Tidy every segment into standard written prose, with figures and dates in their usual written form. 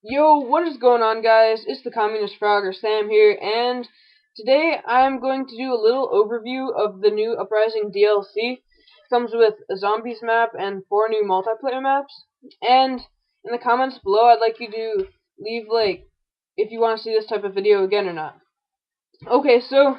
Yo, what is going on, guys? It's the Communist Frogger Sam here, and today I'm going to do a little overview of the new Uprising DLC. It comes with a zombies map and 4 new multiplayer maps. And in the comments below, I'd like you to leave, if you want to see this type of video again or not. Okay, so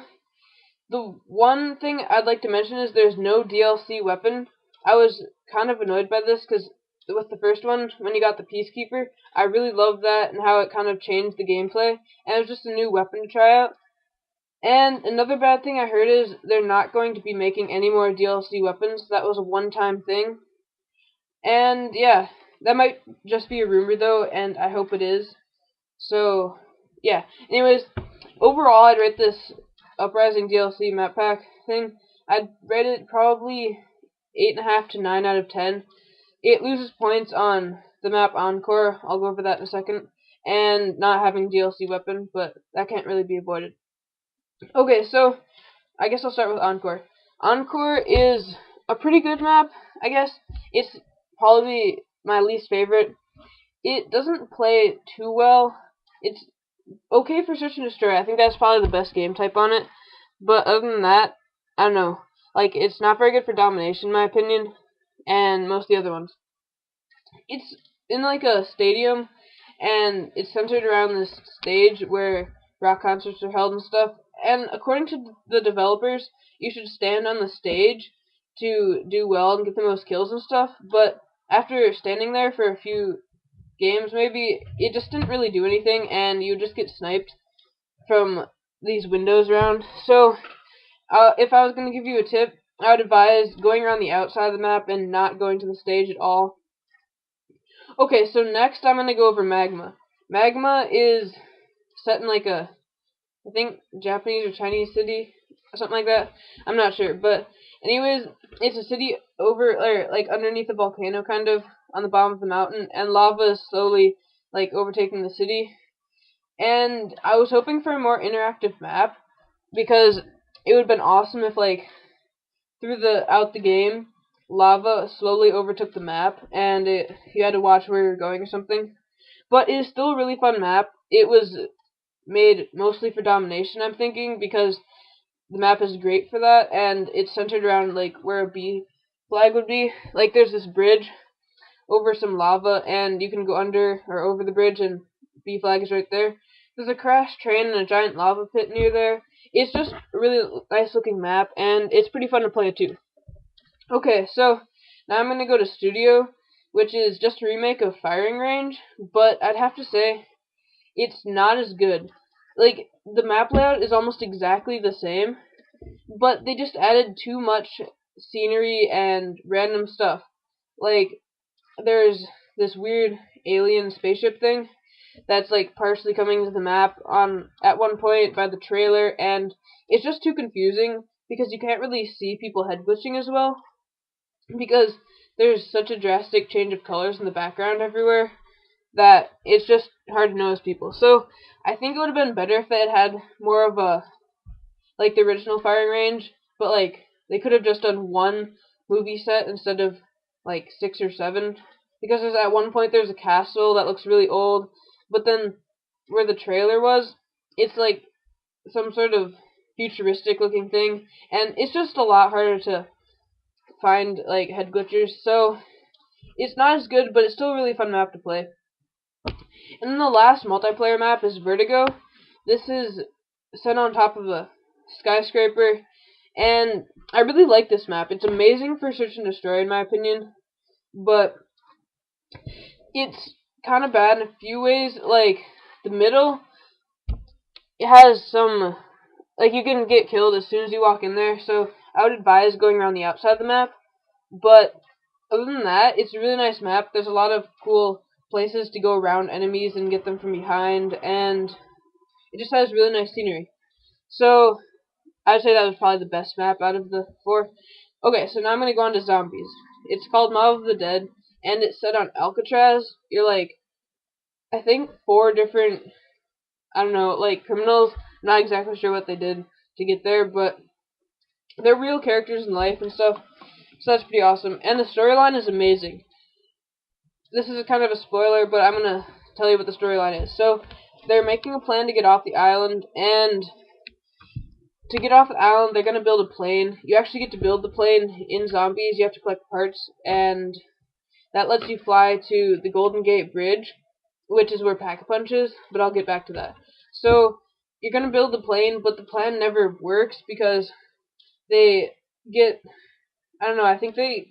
the one thing I'd like to mention is there's no DLC weapon. I was kind of annoyed by this because with the first one, when you got the Peacekeeper, I really loved that and how it kind of changed the gameplay, and it was just a new weapon to try out. And another bad thing I heard is they're not going to be making any more DLC weapons. That was a one-time thing. And yeah, that might just be a rumor though, and I hope it is. So, yeah. Anyways, overall, I'd rate this Uprising DLC map pack thing. I'd rate it probably 8.5 to 9 out of 10. It loses points on the map Encore. I'll go over that in a second. And not having DLC weapon, but that can't really be avoided. Okay, so I guess I'll start with Encore. Encore is a pretty good map, I guess. It's probably my least favorite. It doesn't play too well. It's okay for search and destroy. I think that's probably the best game type on it. But other than that, I don't know. It's not very good for domination, in my opinion, and most of the other ones. It's in a stadium, and it's centered around this stage where rock concerts are held and stuff. And according to the developers, you should stand on the stage to do well and get the most kills and stuff. But after standing there for a few games, maybe it just didn't really do anything, and you just get sniped from these windows around. So, if I was going to give you a tip, I would advise going around the outside of the map and not going to the stage at all. Okay, so next I'm going to go over Magma. Magma is set in I think, Japanese or Chinese city, or something like that. I'm not sure, but anyways, it's a city underneath a volcano, kind of, on the bottom of the mountain, and lava is slowly, overtaking the city. And I was hoping for a more interactive map, because it would have been awesome if, throughout the game, lava slowly overtook the map, and you had to watch where you're going or something. But it is still a really fun map. It was made mostly for domination, I'm thinking, because the map is great for that, and it's centered around, where a B flag would be. There's this bridge over some lava, and you can go under or over the bridge, and B flag is right there. There's a crashed train and a giant lava pit near there. It's just a really nice looking map, and it's pretty fun to play too. Okay, so now I'm going to go to Studio, which is just a remake of Firing Range, but I'd have to say it's not as good. The map layout is almost exactly the same, but they just added too much scenery and random stuff. There's this weird alien spaceship thing that's partially coming to the map at one point by the trailer, and it's just too confusing because you can't really see people head glitching as well, because there's such a drastic change of colors in the background everywhere that it's just hard to notice people. So I think it would have been better if they had more of a the original Firing Range, but they could have just done one movie set instead of 6 or 7, because at one point there's a castle that looks really old, but then where the trailer was, it's some sort of futuristic looking thing, and it's just a lot harder to find head glitchers, so it's not as good, but it's still a really fun map to play. And then the last multiplayer map is Vertigo. This is set on top of a skyscraper, and I really like this map. It's amazing for search and destroy, in my opinion, but it's kind of bad in a few ways. The middle, it has some, you can get killed as soon as you walk in there, so I would advise going around the outside of the map. But other than that, it's a really nice map. There's a lot of cool places to go around enemies and get them from behind, and it just has really nice scenery. So I'd say that was probably the best map out of the 4. Okay, so now I'm going to go on to Zombies. It's called Mob of the Dead, and it's set on Alcatraz. You're I think 4 different, I don't know, criminals. I'm not exactly sure what they did to get there, but they're real characters in life and stuff, so that's pretty awesome. And the storyline is amazing. This is kind of a spoiler, but I'm going to tell you what the storyline is. So they're making a plan to get off the island, and to get off the island, they're going to build a plane. You actually get to build the plane in Zombies. You have to collect parts, and that lets you fly to the Golden Gate Bridge, which is where Pack-a-Punch is, but I'll get back to that. So you're going to build the plane, but the plan never works because they get, I don't know, I think they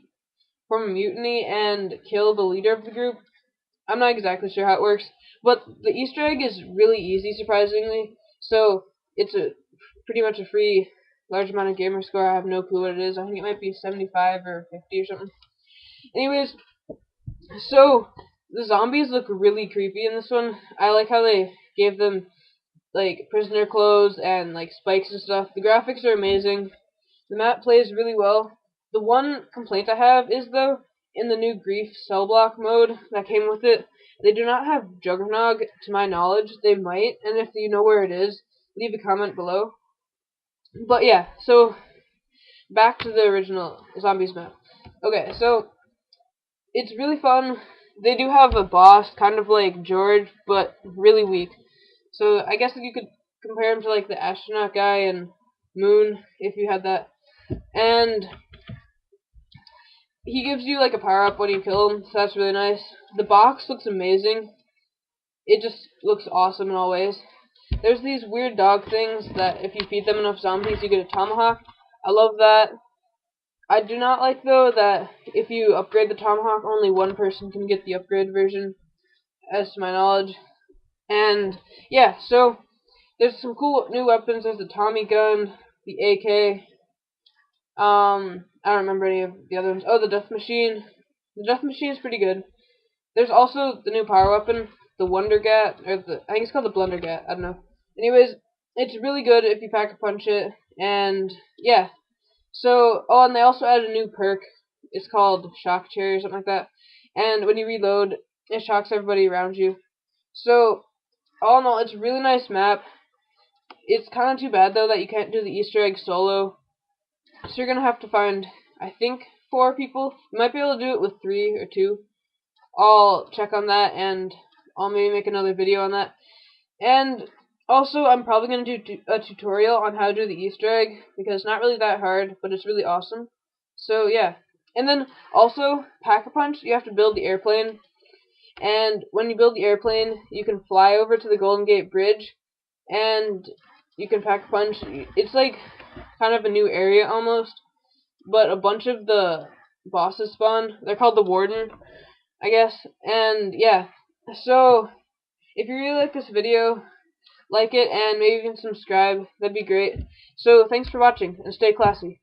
form a mutiny and kill the leader of the group. I'm not exactly sure how it works, but the Easter egg is really easy, surprisingly. So it's a pretty much a free large amount of gamer score. I have no clue what it is. I think it might be 75 or 50 or something. Anyways, so the zombies look really creepy in this one. I like how they gave them like prisoner clothes and like spikes and stuff. The graphics are amazing. The map plays really well. The one complaint I have is, though, in the new Grief cell block mode that came with it, they do not have Juggernog, to my knowledge. They might, and if you know where it is, leave a comment below. But yeah, so back to the original Zombies map. Okay, so it's really fun. They do have a boss, kind of like George, but really weak. So I guess you could compare him to like the astronaut guy in Moon, if you had that. And he gives you like a power up when you kill him, so that's really nice. The box looks amazing. It just looks awesome in all ways. There's these weird dog things that if you feed them enough zombies, you get a tomahawk. I love that. I do not like, though, that if you upgrade the tomahawk, only one person can get the upgrade version, as to my knowledge. And yeah, so there's some cool new weapons. There's the Tommy gun, the AK. I don't remember any of the other ones. Oh, the Death Machine. The Death Machine is pretty good. There's also the new power weapon, the Wonder Gat, or I think it's called the Blunder Gat. I don't know. Anyways, it's really good if you Pack-a-Punch it, and yeah. So, oh, and they also added a new perk. It's called Shock Cherry or something like that. And when you reload, it shocks everybody around you. So, all in all, it's a really nice map. It's kind of too bad, though, that you can't do the Easter egg solo. So you're going to have to find, I think, 4 people. You might be able to do it with 3 or 2. I'll check on that, and I'll maybe make another video on that. And also, I'm probably going to do a tutorial on how to do the Easter egg, because it's not really that hard, but it's really awesome. So, yeah. And then, also, Pack-a-Punch, you have to build the airplane. And when you build the airplane, you can fly over to the Golden Gate Bridge, and you can Pack-a-Punch. It's like kind of a new area almost, but a bunch of the bosses spawn. They're called the Warden, I guess. And yeah, so if you really like this video, like it and maybe even subscribe. That'd be great. So thanks for watching, and stay classy.